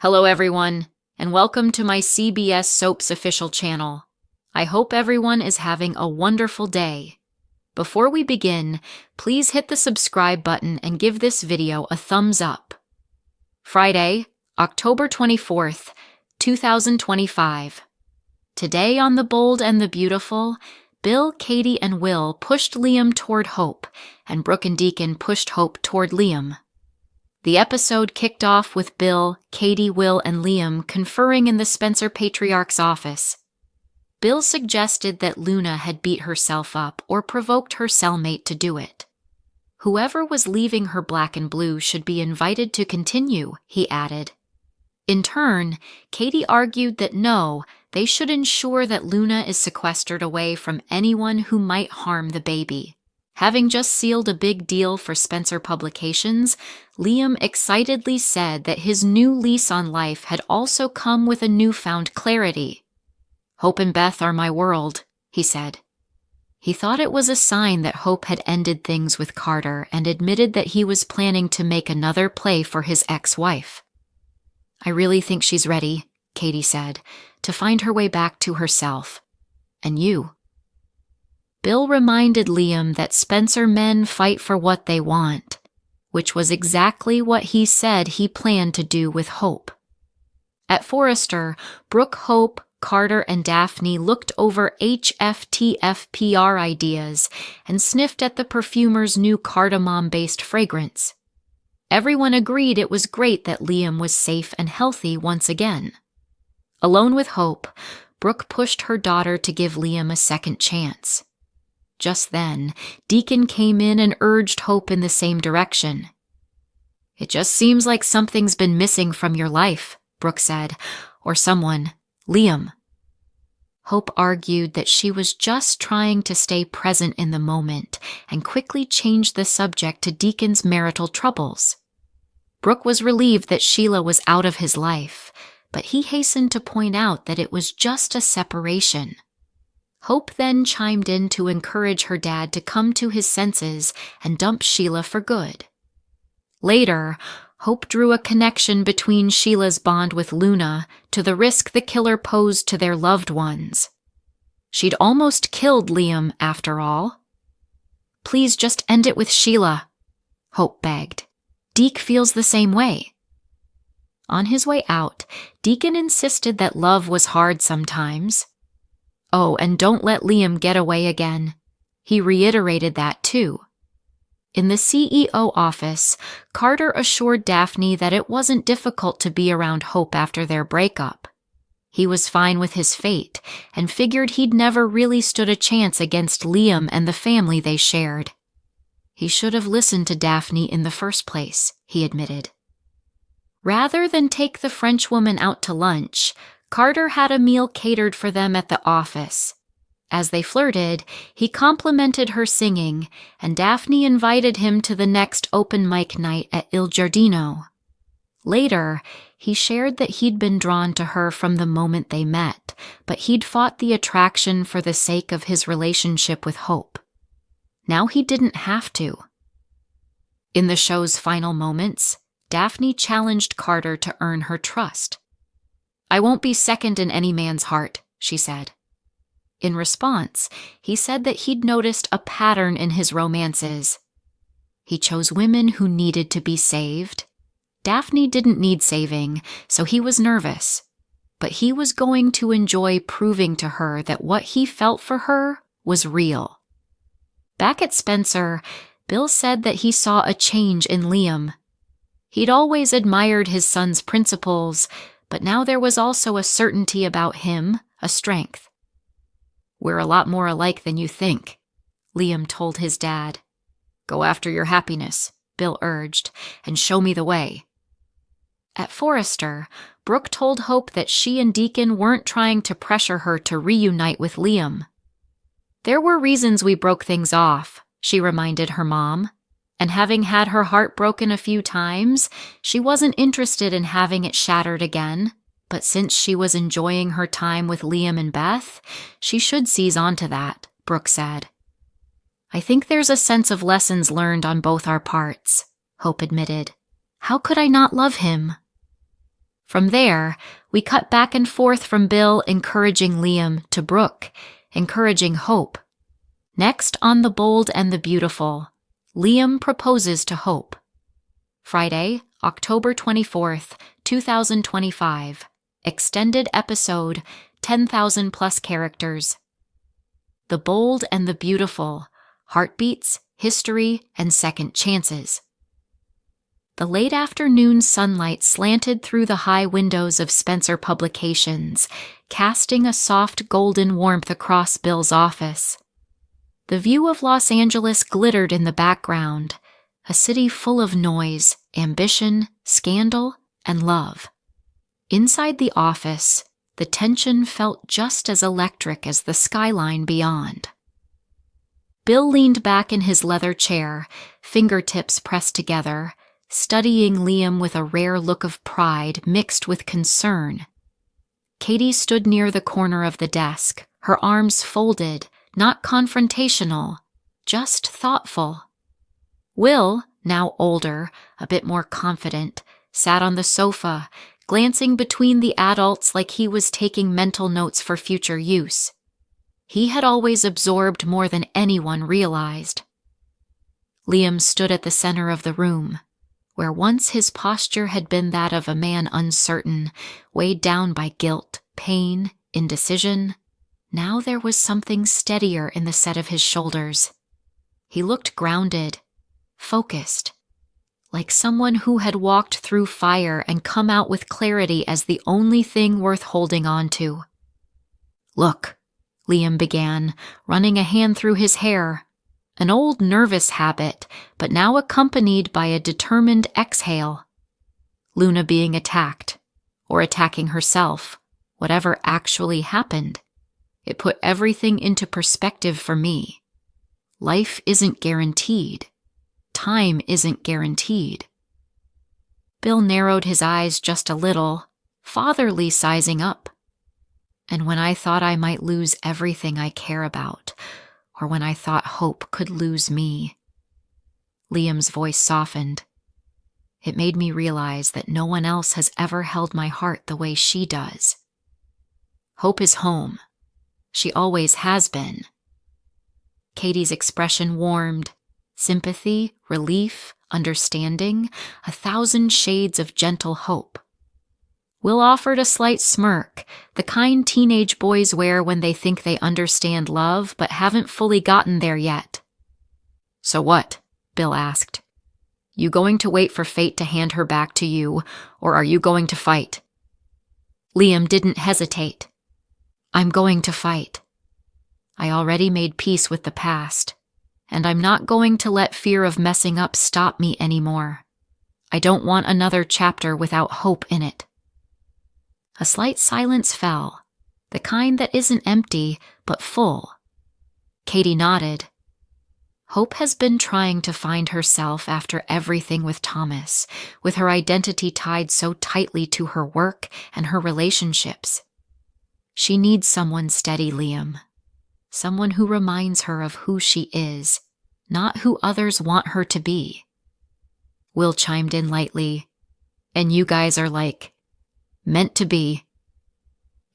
Hello everyone, and welcome to my CBS Soaps official channel. I hope everyone is having a wonderful day. Before we begin, please hit the subscribe button and give this video a thumbs up. Friday, October 24th, 2025. Today on The Bold and the Beautiful, Bill, Katie, and Will pushed Liam toward Hope, and Brooke and Deacon pushed Hope toward Liam. The episode kicked off with Bill, Katie, Will, and Liam conferring in the Spencer patriarch's office. Bill suggested that Luna had beat herself up or provoked her cellmate to do it. Whoever was leaving her black and blue should be invited to continue, he added. In turn, Katie argued that no, they should ensure that Luna is sequestered away from anyone who might harm the baby. Having just sealed a big deal for Spencer Publications, Liam excitedly said that his new lease on life had also come with a newfound clarity. "Hope and Beth are my world," he said. He thought it was a sign that Hope had ended things with Carter and admitted that he was planning to make another play for his ex-wife. "I really think she's ready," Katie said, "to find her way back to herself. And you." Bill reminded Liam that Spencer men fight for what they want, which was exactly what he said he planned to do with Hope. At Forrester, Brooke, Hope, Carter, and Daphne looked over HFTF PR ideas and sniffed at the perfumer's new cardamom-based fragrance. Everyone agreed it was great that Liam was safe and healthy once again. Alone with Hope, Brooke pushed her daughter to give Liam a second chance. Just then, Deacon came in and urged Hope in the same direction. "It just seems like something's been missing from your life," Brooke said, "or someone, Liam." Hope argued that she was just trying to stay present in the moment and quickly changed the subject to Deacon's marital troubles. Brooke was relieved that Sheila was out of his life, but he hastened to point out that it was just a separation. Hope then chimed in to encourage her dad to come to his senses and dump Sheila for good. Later, Hope drew a connection between Sheila's bond with Luna to the risk the killer posed to their loved ones. She'd almost killed Liam, after all. "Please just end it with Sheila," Hope begged. "Deke feels the same way." On his way out, Deacon insisted that love was hard sometimes. Oh, and don't let Liam get away again. He reiterated that too. In the CEO office, Carter assured Daphne that it wasn't difficult to be around Hope after their breakup. He was fine with his fate and figured he'd never really stood a chance against Liam and the family they shared. He should have listened to Daphne in the first place, he admitted. Rather than take the Frenchwoman out to lunch, Carter had a meal catered for them at the office. As they flirted, he complimented her singing, and Daphne invited him to the next open mic night at Il Giardino. Later, he shared that he'd been drawn to her from the moment they met, but he'd fought the attraction for the sake of his relationship with Hope. Now he didn't have to. In the show's final moments, Daphne challenged Carter to earn her trust. "I won't be second in any man's heart," she said. In response, he said that he'd noticed a pattern in his romances. He chose women who needed to be saved. Daphne didn't need saving, so he was nervous. But he was going to enjoy proving to her that what he felt for her was real. Back at Spencer, Bill said that he saw a change in Liam. He'd always admired his son's principles, but now there was also a certainty about him, a strength. "We're a lot more alike than you think," Liam told his dad. "Go after your happiness," Bill urged, "and show me the way." At Forrester, Brooke told Hope that she and Deacon weren't trying to pressure her to reunite with Liam. "There were reasons we broke things off," she reminded her mom. And having had her heart broken a few times, she wasn't interested in having it shattered again. But since she was enjoying her time with Liam and Beth, she should seize onto that, Brooke said. "I think there's a sense of lessons learned on both our parts," Hope admitted. "How could I not love him?" From there, we cut back and forth from Bill encouraging Liam to Brooke, encouraging Hope. Next on The Bold and the Beautiful, Liam proposes to Hope. Friday, October 24th, 2025. Extended episode, 10,000 plus characters. The Bold and the Beautiful, Heartbeats, History, and Second Chances. The late afternoon sunlight slanted through the high windows of Spencer Publications, casting a soft golden warmth across Bill's office. The view of Los Angeles glittered in the background, a city full of noise, ambition, scandal, and love. Inside the office, the tension felt just as electric as the skyline beyond. Bill leaned back in his leather chair, fingertips pressed together, studying Liam with a rare look of pride mixed with concern. Katie stood near the corner of the desk, her arms folded, not confrontational, just thoughtful. Will, now older, a bit more confident, sat on the sofa, glancing between the adults like he was taking mental notes for future use. He had always absorbed more than anyone realized. Liam stood at the center of the room, where once his posture had been that of a man uncertain, weighed down by guilt, pain, indecision. Now there was something steadier in the set of his shoulders. He looked grounded, focused, like someone who had walked through fire and come out with clarity as the only thing worth holding on to. "Look," Liam began, running a hand through his hair, an old nervous habit, but now accompanied by a determined exhale. Luna being attacked, or attacking herself, whatever actually happened. It put everything into perspective for me. Life isn't guaranteed. Time isn't guaranteed. Bill narrowed his eyes just a little, fatherly sizing up. And when I thought I might lose everything I care about, or when I thought Hope could lose me. Liam's voice softened. It made me realize that no one else has ever held my heart the way she does. Hope is home. She always has been. Katie's expression warmed. Sympathy, relief, understanding, 1,000 shades of gentle hope. Will offered a slight smirk, the kind teenage boys wear when they think they understand love but haven't fully gotten there yet. "So what?" Bill asked. "You going to wait for fate to hand her back to you, or are you going to fight?" Liam didn't hesitate. "I'm going to fight. I already made peace with the past, and I'm not going to let fear of messing up stop me anymore. I don't want another chapter without hope in it." A slight silence fell, the kind that isn't empty, but full. Katie nodded. Hope has been trying to find herself after everything with Thomas, with her identity tied so tightly to her work and her relationships. She needs someone steady, Liam. Someone who reminds her of who she is, not who others want her to be. Will chimed in lightly. "And you guys are like, meant to be."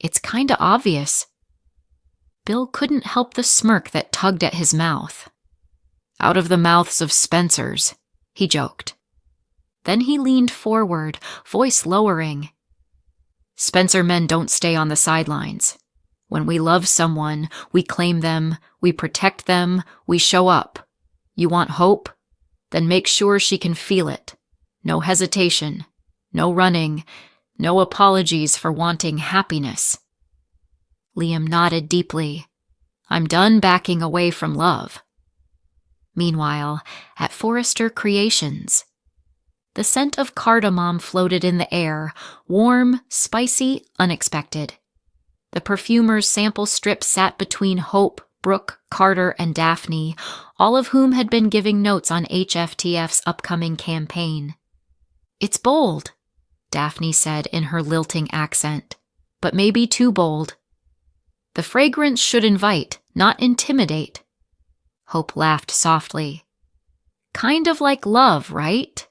"It's kinda obvious." Bill couldn't help the smirk that tugged at his mouth. "Out of the mouths of Spencers," he joked. Then he leaned forward, voice lowering. "Spencer men don't stay on the sidelines. When we love someone, we claim them, we protect them, we show up. You want hope? Then make sure she can feel it. No hesitation, no running, no apologies for wanting happiness." Liam nodded deeply. "I'm done backing away from love." Meanwhile, at Forrester Creations, the scent of cardamom floated in the air, warm, spicy, unexpected. The perfumer's sample strip sat between Hope, Brooke, Carter, and Daphne, all of whom had been giving notes on HFTF's upcoming campaign. "It's bold," Daphne said in her lilting accent, "but maybe too bold. The fragrance should invite, not intimidate." Hope laughed softly. "Kind of like love, right?"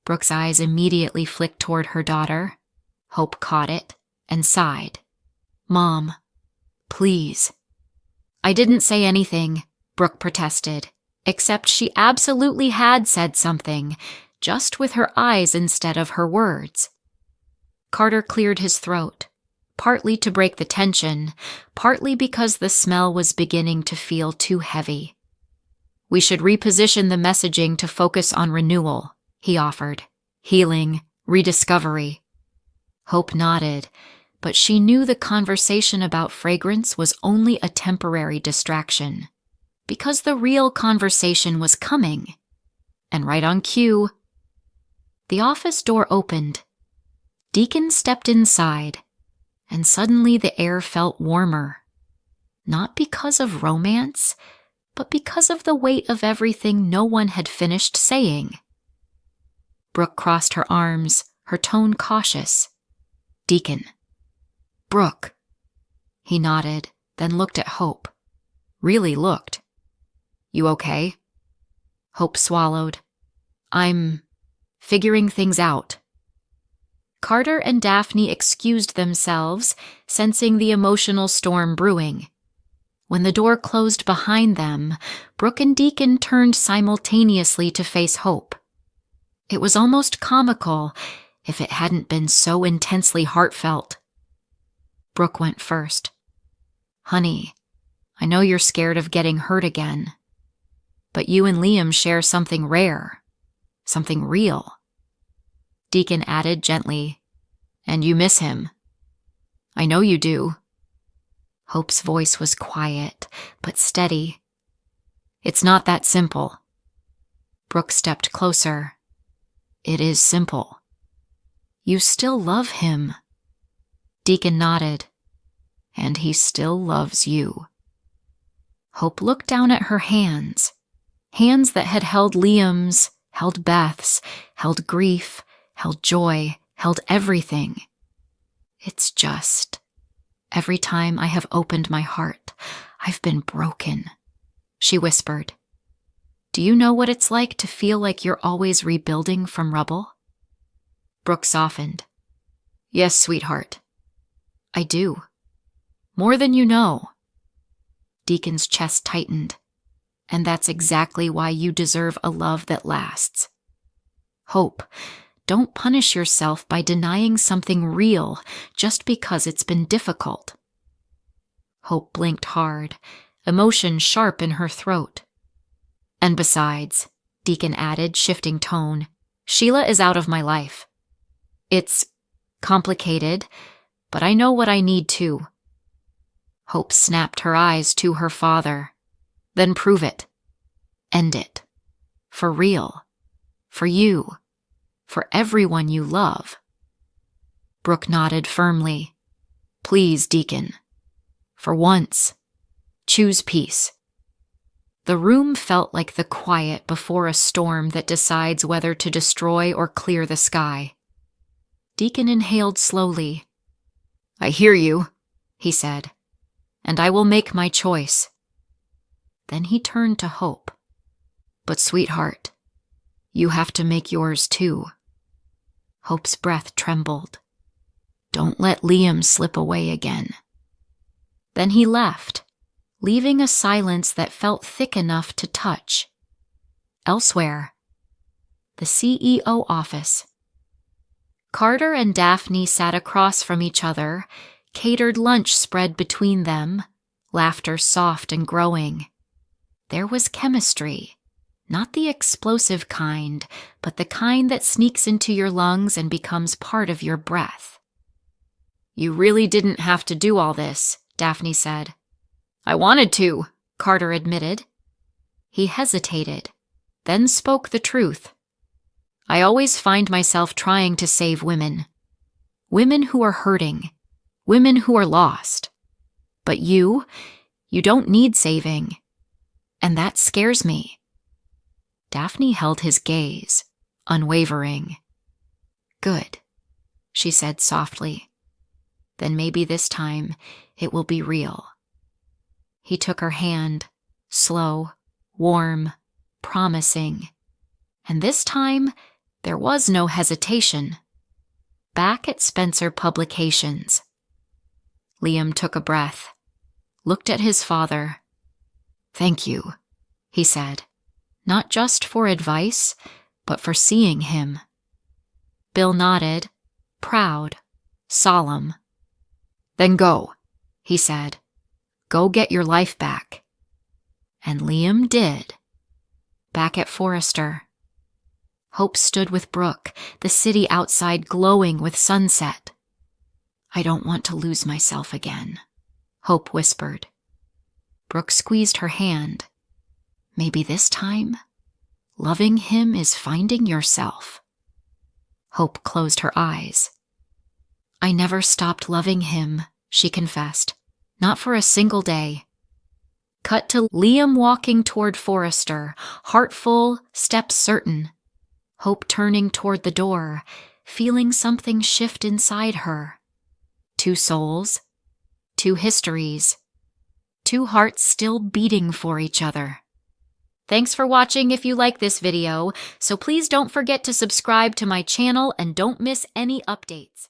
Brooke's eyes immediately flicked toward her daughter. Hope caught it and sighed. "Mom, please." "I didn't say anything," Brooke protested, except she absolutely had said something, just with her eyes instead of her words. Carter cleared his throat, partly to break the tension, partly because the smell was beginning to feel too heavy. "We should reposition the messaging to focus on renewal," he offered. "Healing, rediscovery." Hope nodded, but she knew the conversation about fragrance was only a temporary distraction, because the real conversation was coming. And right on cue, the office door opened. Deacon stepped inside, and suddenly the air felt warmer. Not because of romance, but because of the weight of everything no one had finished saying. Brooke crossed her arms, her tone cautious. "Deacon." "Brooke." He nodded, then looked at Hope. Really looked. "You okay?" Hope swallowed. "I'm figuring things out." Carter and Daphne excused themselves, sensing the emotional storm brewing. When the door closed behind them, Brooke and Deacon turned simultaneously to face Hope. It was almost comical, if it hadn't been so intensely heartfelt. Brooke went first. "Honey, I know you're scared of getting hurt again. But you and Liam share something rare, something real." Deacon added gently, "And you miss him." "I know you do." Hope's voice was quiet, but steady. "It's not that simple." Brooke stepped closer. "It is simple. You still love him." Deacon nodded. "And he still loves you." Hope looked down at her hands, hands that had held Liam's, held Beth's, held grief, held joy, held everything. "It's just, every time I have opened my heart, I've been broken," she whispered. "Do you know what it's like to feel like you're always rebuilding from rubble?" Brooke softened. "Yes, sweetheart. I do. More than you know." Deacon's chest tightened. "And that's exactly why you deserve a love that lasts. Hope, don't punish yourself by denying something real just because it's been difficult." Hope blinked hard, emotion sharp in her throat. "And besides," Deacon added, shifting tone, "Sheila is out of my life. It's complicated, but I know what I need too." Hope snapped her eyes to her father. "Then prove it. End it. For real. For you. For everyone you love." Brooke nodded firmly. "Please, Deacon. For once, choose peace." The room felt like the quiet before a storm that decides whether to destroy or clear the sky. Deacon inhaled slowly. "I hear you," he said, "and I will make my choice." Then he turned to Hope. "But sweetheart, you have to make yours too." Hope's breath trembled. "Don't let Liam slip away again." Then he left, leaving a silence that felt thick enough to touch. Elsewhere, the CEO office. Carter and Daphne sat across from each other, catered lunch spread between them, laughter soft and growing. There was chemistry, not the explosive kind, but the kind that sneaks into your lungs and becomes part of your breath. "You really didn't have to do all this," Daphne said. "I wanted to," Carter admitted. He hesitated, then spoke the truth. "I always find myself trying to save women. Women who are hurting. Women who are lost. But you don't need saving. And that scares me." Daphne held his gaze, unwavering. "Good," she said softly. "Then maybe this time it will be real." He took her hand, slow, warm, promising. And this time, there was no hesitation. back at Spencer Publications. Liam took a breath, looked at his father. "Thank you," he said, not just for advice, but for seeing him. Bill nodded, proud, solemn. "Then go," he said. "Go get your life back." And Liam did. Back at Forrester. Hope stood with Brooke, the city outside glowing with sunset. "I don't want to lose myself again," Hope whispered. Brooke squeezed her hand. "Maybe this time, loving him is finding yourself." Hope closed her eyes. "I never stopped loving him," she confessed. "Not for a single day." Cut to Liam walking toward Forrester, heart full, steps certain. Hope turning toward the door, feeling something shift inside her. Two souls, two histories, two hearts still beating for each other. Thanks for watching if you like this video, so please don't forget to subscribe to my channel and don't miss any updates.